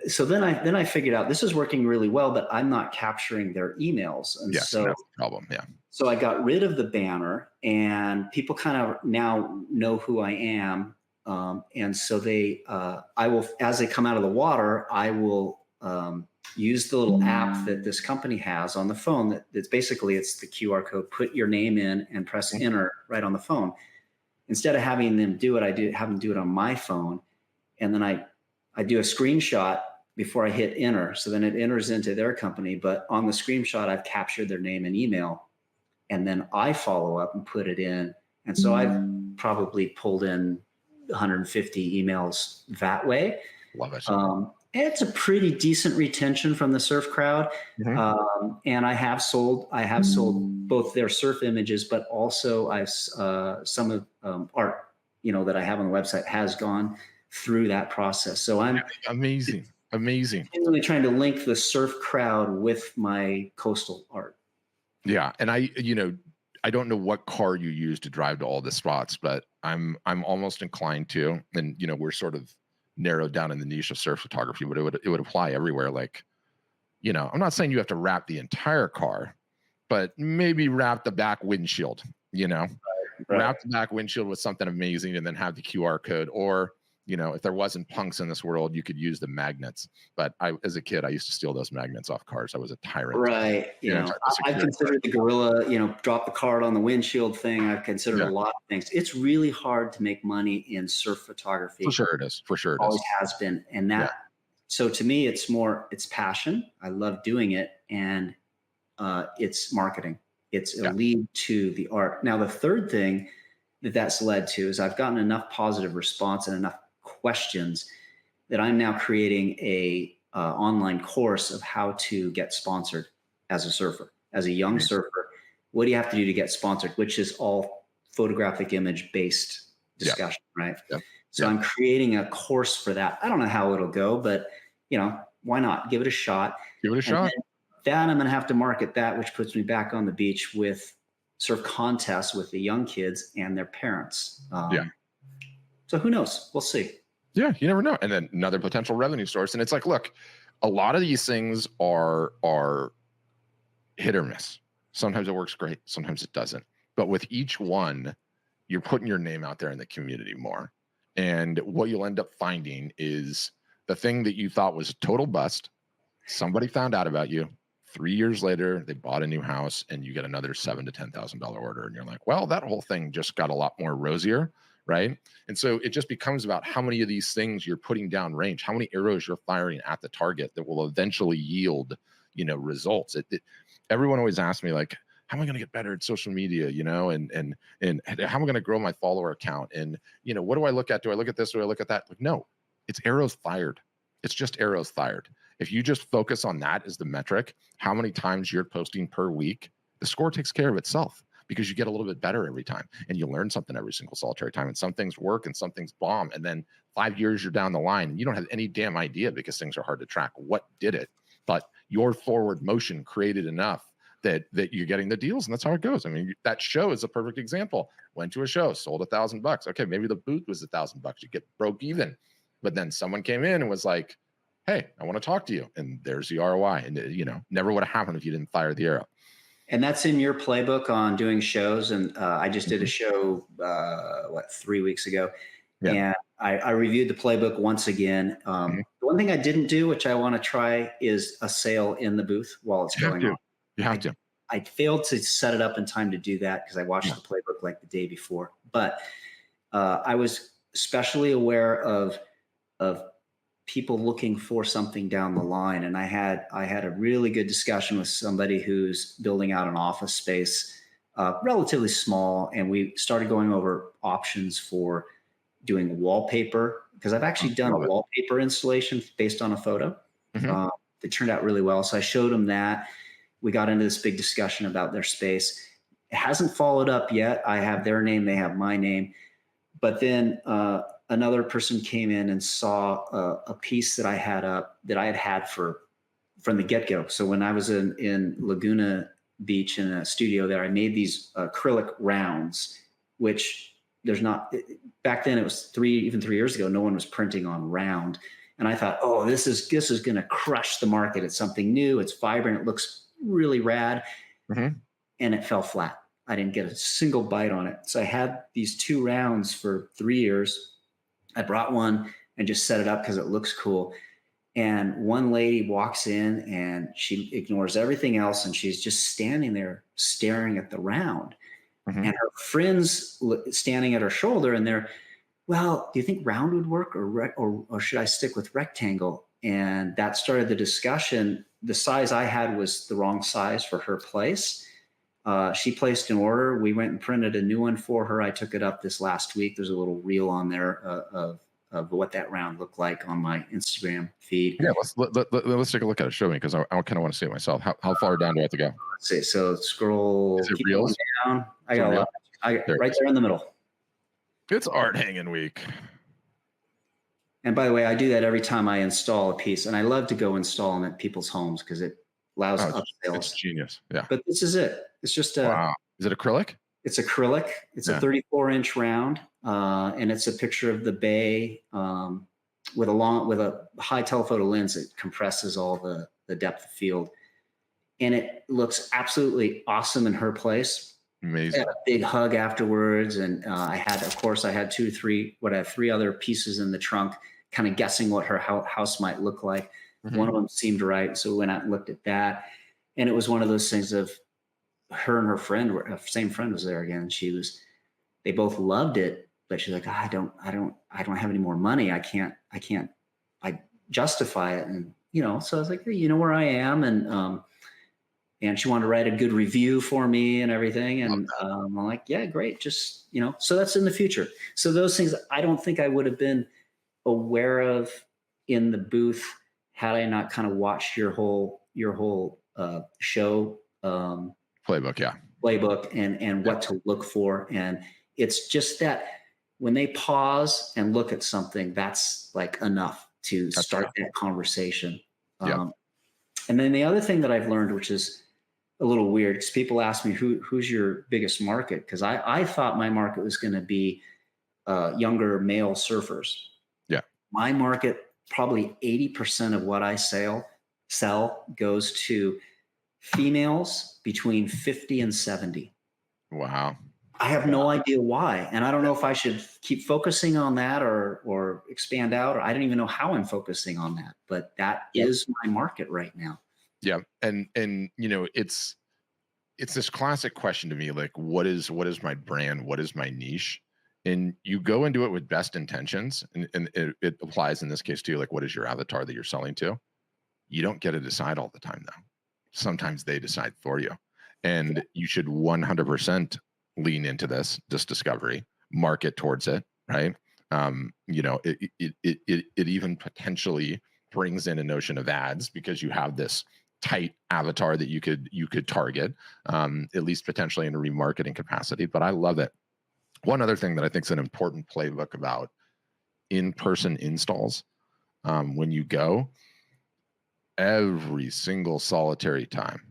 So then I figured out this is working really well, but I'm not capturing their emails. And so that's the problem. Yeah. So I got rid of the banner and people kind of now know who I am. And so I will, as they come out of the water, I will use the little app that this company has on the phone that's basically, it's the QR code, put your name in and press enter right on the phone. Instead of having them do it, have them do it on my phone. And then I do a screenshot before I hit enter. So then it enters into their company, but on the screenshot, I've captured their name and email. And then I follow up and put it in. And so I've probably pulled in 150 emails that way. Love it. It's a pretty decent retention from the surf crowd. And I have sold both their surf images, but also some of art, that I have on the website has gone through that process. So I'm amazing. Really trying to link the surf crowd with my coastal art. Yeah. And I don't know what car you use to drive to all the spots, but I'm almost inclined to, and we're sort of narrowed down in the niche of surf photography, but it would apply everywhere. Like, I'm not saying you have to wrap the entire car, but maybe wrap the back windshield, wrap the back windshield with something amazing and then have the QR code, or, if there wasn't punks in this world, you could use the magnets. But as a kid, I used to steal those magnets off cars. I was a tyrant. Right. I've considered the gorilla, drop the card on the windshield thing. I've considered a lot of things. It's really hard to make money in surf photography. For sure it is. Always has been. And so to me, it's passion. I love doing it. And it's marketing. It's a lead to the art. Now, the third thing that's led to is I've gotten enough positive response and enough questions that I'm now creating a online course of how to get sponsored as a surfer, as a young surfer. What do you have to do to get sponsored? Which is all photographic image based discussion, right? So I'm creating a course for that. I don't know how it'll go, but why not? Give it a shot. Give it a shot. Then I'm going to have to market that, which puts me back on the beach with surf contests with the young kids and their parents. So who knows? We'll see. Yeah, you never know. And then another potential revenue source. And it's like, look, a lot of these things are hit or miss. Sometimes it works great. Sometimes it doesn't. But with each one, you're putting your name out there in the community more. And what you'll end up finding is the thing that you thought was a total bust. Somebody found out about you. 3 years later, they bought a new house and you get another $7,000 to $10,000 order. And you're like, well, that whole thing just got a lot more rosier. Right. And so it just becomes about how many of these things you're putting down range, how many arrows you're firing at the target that will eventually yield, results. Everyone always asks me, like, how am I going to get better at social media, and how am I going to grow my follower account? And, what do I look at? Do I look at this? Do I look at that? Like, no, it's arrows fired. It's just arrows fired. If you just focus on that as the metric, how many times you're posting per week, the score takes care of itself. Because you get a little bit better every time and you learn something every single solitary time, and some things work and some things bomb. And then 5 years you're down the line and you don't have any damn idea, because things are hard to track, what did it. But your forward motion created enough that you're getting the deals, and that's how it goes. I mean, that show is a perfect example. Went to a show, sold $1,000. Okay, maybe the booth was $1,000. You get broke even. But then someone came in and was like, hey, I want to talk to you. And there's the ROI. And, never would have happened if you didn't fire the arrow. And that's in your playbook on doing shows. And I just did a show, 3 weeks ago. And I reviewed the playbook once again. The one thing I didn't do, which I want to try, is a sale in the booth while it's going on. You have to. I failed to set it up in time to do that because I watched the playbook like the day before. But I was especially aware of people looking for something down the line. And I had a really good discussion with somebody who's building out an office space, relatively small. And we started going over options for doing wallpaper, because I've actually done a wallpaper installation based on a photo. It turned out really well. So I showed them that. We got into this big discussion about their space. It hasn't followed up yet. I have their name, they have my name. But then another person came in and saw a piece that I had up that I had from the get-go. So when I was in Laguna Beach in a studio there, I made these acrylic rounds, which there's not, back then it was even 3 years ago, no one was printing on round. And I thought, oh, this is going to crush the market. It's something new. It's vibrant. It looks really rad. And it fell flat. I didn't get a single bite on it. So I had these 2 rounds for 3 years. I brought one and just set it up because it looks cool. And one lady walks in and she ignores everything else. And she's just standing there staring at the round. And her friend's standing at her shoulder and they're, well, do you think round would work or should I stick with rectangle? And that started the discussion. The size I had was the wrong size for her place. She placed an order. We went and printed a new one for her. I took it up this last week. There's a little reel on there of what that round looked like on my Instagram feed. Yeah, let's take a look at it. Show me, because I kind of want to see it myself. How far down do I have to go? Let's see. So scroll. Is it reels? Down. I got a lot. Right there in the middle. It's art hanging week. And by the way, I do that every time I install a piece, and I love to go install them at people's homes because it allows upsales. It's genius. Yeah. But this is it. It's just wow. Is it acrylic? It's acrylic. It's a 34-inch round, and it's a picture of the bay with a high telephoto lens that compresses all the depth of field, and it looks absolutely awesome in her place. Amazing. a big hug afterwards. And I had, of course, I had three other pieces in the trunk, kind of guessing what her house might look like. Mm-hmm. One of them seemed right. So we went out and looked at that. And it was one of those things of her and her friend same friend was there again. And they both loved it, but she's like, I don't have any more money. I can't justify it. And, so I was like, hey, you know where I am. And she wanted to write a good review for me and everything. And I'm like, yeah, great. Just, so that's in the future. So those things I don't think I would have been aware of in the booth had I not kind of watched your whole show Playbook. Yeah. playbook and what to look for. And it's just that when they pause and look at something, that's like enough to start that conversation. And then the other thing that I've learned, which is a little weird, because people ask me who's your biggest market, because I thought my market was going to be younger male surfers. Yeah. My market, probably 80% of what I sell goes to females between 50 and 70. Wow. I have no idea why. And I don't know if I should keep focusing on that or expand out, or I don't even know how I'm focusing on that, but that is my market right now. Yeah. And it's this classic question to me, like, what is my brand? What is my niche? And you go into it with best intentions, and it applies in this case too. Like, what is your avatar that you're selling to? You don't get to decide all the time, though. Sometimes they decide for you, and you should 100% lean into this discovery, market towards it, right? It even potentially brings in a notion of ads, because you have this tight avatar that you could target, at least potentially in a remarketing capacity. But I love it. One other thing that I think is an important playbook about in-person installs, when you go, every single solitary time,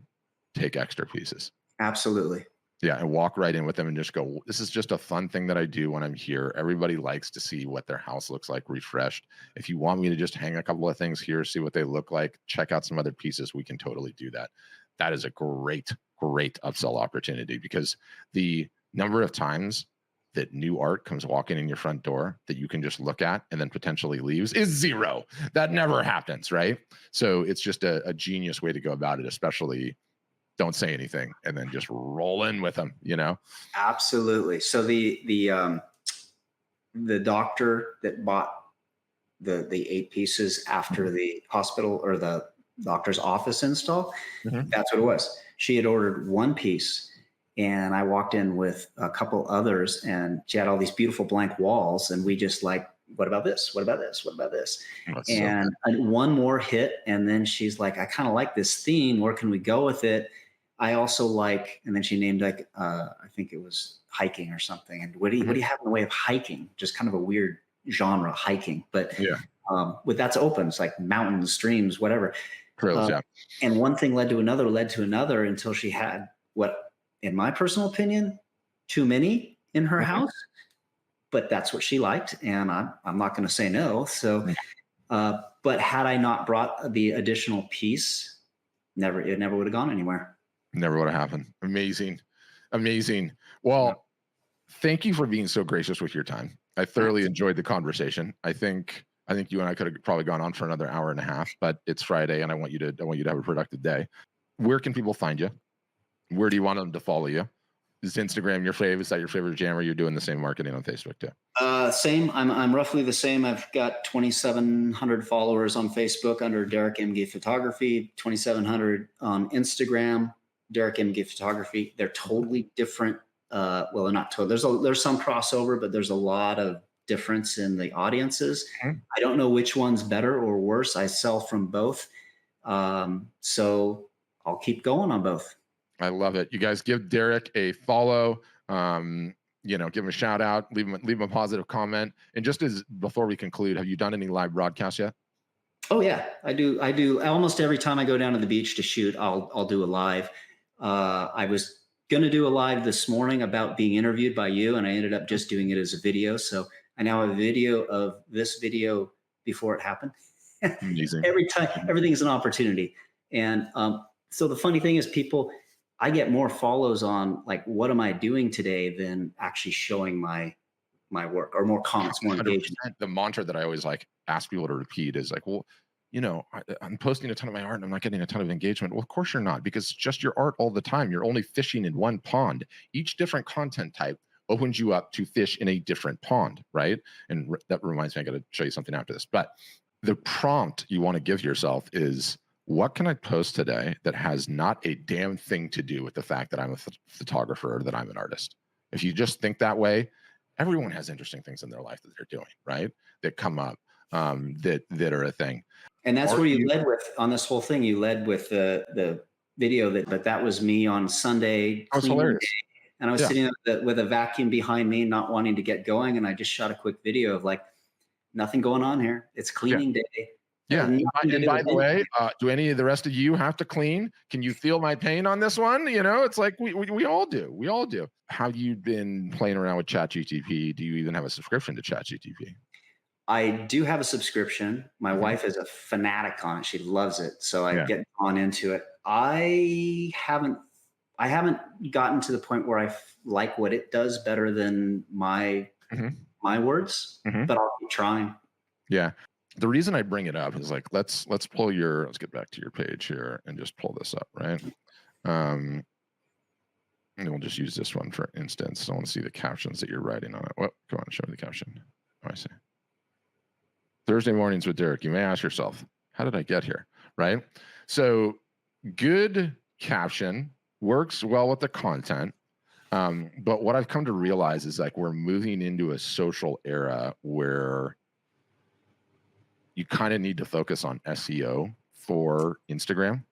take extra pieces. Absolutely. Yeah, and walk right in with them and just go, this is just a fun thing that I do when I'm here. Everybody likes to see what their house looks like refreshed. If you want me to just hang a couple of things here, see what they look like, check out some other pieces, we can totally do that. That is a great upsell opportunity, because the number of times that new art comes walking in your front door that you can just look at and then potentially leaves is zero. That never happens, right? So it's just a genius way to go about it, especially don't say anything and then just roll in with them, Absolutely. So the doctor that bought the 8 pieces after the hospital or the doctor's office install, that's what it was. She had ordered 1 piece, and I walked in with a couple others, and she had all these beautiful blank walls, and we just like, what about this? What about this? What about this? That's and one more hit, and then she's like, I kind of like this theme. Where can we go with it? I also like, and then she named like, I think it was hiking or something. And what do you have in the way of hiking? Just kind of a weird genre, hiking. But with that's open. It's like mountains, streams, whatever. Trails, And one thing led to another until she had what, in my personal opinion, too many in her house. But that's what she liked, and I'm not going to say no. So, but had I not brought the additional piece, it never would have gone anywhere. Never would have happened. Amazing. Well, thank you for being so gracious with your time. I thoroughly enjoyed the conversation. I think you and I could have probably gone on for another hour and a half, but it's Friday, and I want you to have a productive day. Where can people find you? Where do you want them to follow you? Is Instagram your favorite? Is that your favorite jam, or you're doing the same marketing on Facebook too? Same. I'm roughly the same. I've got 2,700 followers on Facebook under Derek Emge Photography, 2,700 on Instagram, Derek Emge Photography. They're totally different. Well, they're not totally. There's some crossover, but there's a lot of difference in the audiences. I don't know which one's better or worse. I sell from both. So I'll keep going on both. I love it. You guys give Derek a follow. Give him a shout out, leave him a positive comment. And just as before we conclude, have you done any live broadcasts yet? Oh yeah, I do. Almost every time I go down to the beach to shoot, I'll do a live. I was going to do a live this morning about being interviewed by you, and I ended up just doing it as a video. So I now have a video of this video before it happened. Amazing. Every time, everything is an opportunity. And so the funny thing is, people I get more follows on like, what am I doing today than actually showing my work, or more comments, more 100%. engagement. The mantra that I always like ask people to repeat is like, well, you know, I'm posting a ton of my art and I'm not getting a ton of engagement. Well, of course you're not, because it's just your art all the time. You're only fishing in one pond. Each different content type opens you up to fish in a different pond, right? And that reminds me, I got to show you something after this. But the prompt you want to give yourself is, what can I post today that has not a damn thing to do with the fact that I'm a photographer or that I'm an artist? If you just think that way, everyone has interesting things in their life that they're doing, right? That come up, that are a thing. And that's where you led with on this whole thing. You led with the video but that was me on Sunday That was cleaning hilarious. day, and I was Yeah. sitting with a vacuum behind me, not wanting to get going, and I just shot a quick video of like, nothing going on here. It's cleaning day. Yeah. And by the way, anything. do any of the rest of you have to clean? Can you feel my pain on this one? You know, it's like we all do. We all do. Have you been playing around with ChatGPT? Do you even have a subscription to ChatGPT? I do have a subscription. My wife is a fanatic on it. She loves it. So I get drawn into it. I haven't gotten to the point where I like what it does better than my words, but I'll keep trying. Yeah. The reason I bring it up is like, let's get back to your page here and just pull this up, right? And we'll just use this one for instance. I want to see the captions that you're writing on it. Well, go on, show me the caption. Oh, I see. Thursday mornings with Derek. You may ask yourself, how did I get here? Right? So good caption works well with the content. But what I've come to realize is like we're moving into a social era where you kind of need to focus on SEO for Instagram.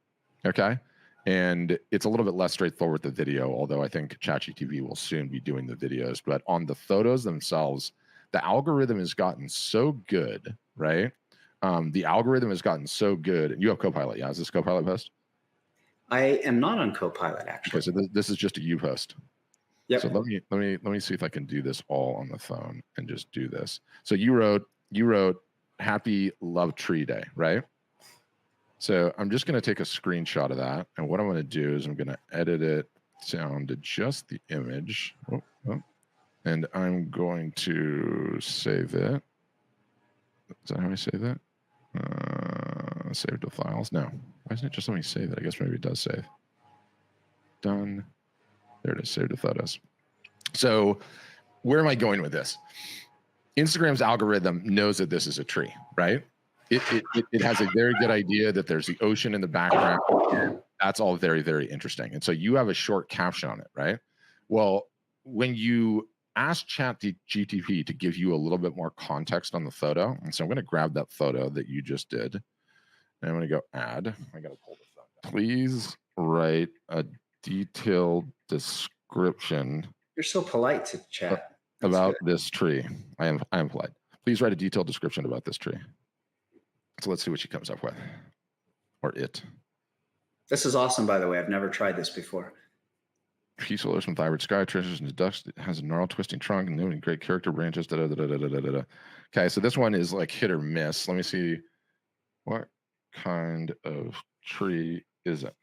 Okay. And it's a little bit less straightforward with the video, although I think ChatGPT will soon be doing the videos. But on the photos themselves, the algorithm has gotten so good, right? The algorithm has gotten so good. You have Copilot, yeah? Is this Copilot post? I am not on Copilot, actually. Okay, so this is just a you post. Yep. So let me see if I can do this all on the phone and just do this. So you wrote Happy Love Tree Day, right? So I'm just going to take a screenshot of that, and what I'm going to do is I'm going to edit it down to just the image. And I'm going to save it. Is that how I save it? Save to files. No. Why isn't it just let me save it? I guess maybe it does save. Done. There it is. Save to photos. So where am I going with this? Instagram's algorithm knows that this is a tree, right? It has a very good idea that there's the ocean in the background. That's all very, very interesting. And so you have a short caption on it, right? Well, when you ask ChatGPT to give you a little bit more context on the photo, and so I'm going to grab that photo that you just did, and I'm going to go add. I got to pull this up. Please write a detailed description. You're so polite to chat about this tree. I am polite. Please write a detailed description about this tree. So let's see what she comes up with, or it. This is awesome, by the way. I've never tried this before. Peaceful ocean, thyroid sky, treasures and ducks. It has a gnarled, twisting trunk and great character branches. Okay, so this one is like hit or miss. Let me see. What kind of tree is it?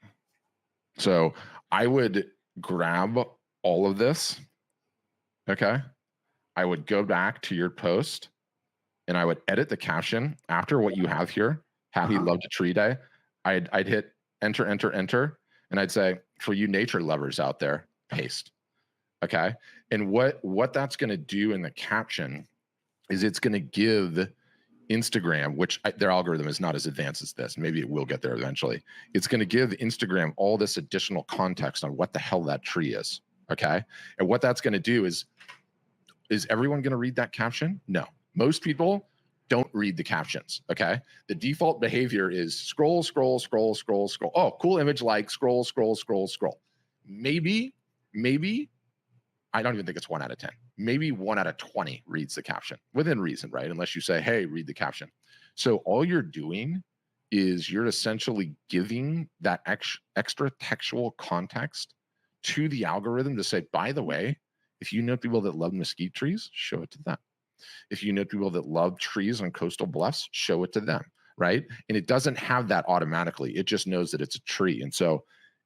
So I would grab all of this. Okay. I would go back to your post and I would edit the caption after what you have here. Happy Love Tree Day. I'd hit enter, enter, enter. And I'd say, for you nature lovers out there, paste. Okay. And what that's going to do in the caption is it's going to give Instagram, which their algorithm is not as advanced as this. Maybe it will get there eventually. It's going to give Instagram all this additional context on what the hell that tree is. Okay. And what that's going to do is everyone going to read that caption? No. Most people don't read the captions. Okay. The default behavior is scroll, scroll, scroll, scroll, scroll. Oh, cool image, like scroll, scroll, scroll, scroll. Maybe, I don't even think it's 1 out of 10. Maybe 1 out of 20 reads the caption within reason, right? Unless you say, hey, read the caption. So all you're doing is you're essentially giving that extra textual context to the algorithm to say, by the way, if you know people that love mesquite trees, show it to them. If you know people that love trees on coastal bluffs, show it to them, right? And it doesn't have that automatically. It just knows that it's a tree. And so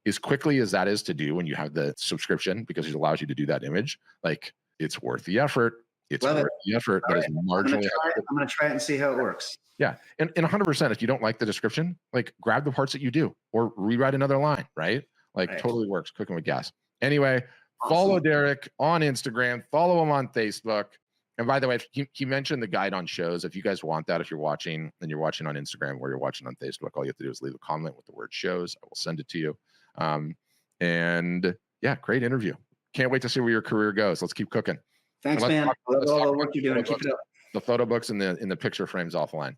as quickly as that is to do when you have the subscription, because it allows you to do that image, like it's worth the effort. It's Love worth it. the effort. All That right. is marginally. I'm going to try it and see how it works. Yeah. And 100%, if you don't like the description, like grab the parts that you do or rewrite another line, right? Like totally works. Cooking with gas. Anyway, follow Derek on Instagram, follow him on Facebook. And by the way, he mentioned the guide on shows. If you guys want that, if you're watching and you're watching on Instagram or you're watching on Facebook, all you have to do is leave a comment with the word shows. I will send it to you. And yeah, great interview. Can't wait to see where your career goes. Let's keep cooking. Thanks, man. Love all the work you're doing. Keep it up. The photo books and the picture frames offline.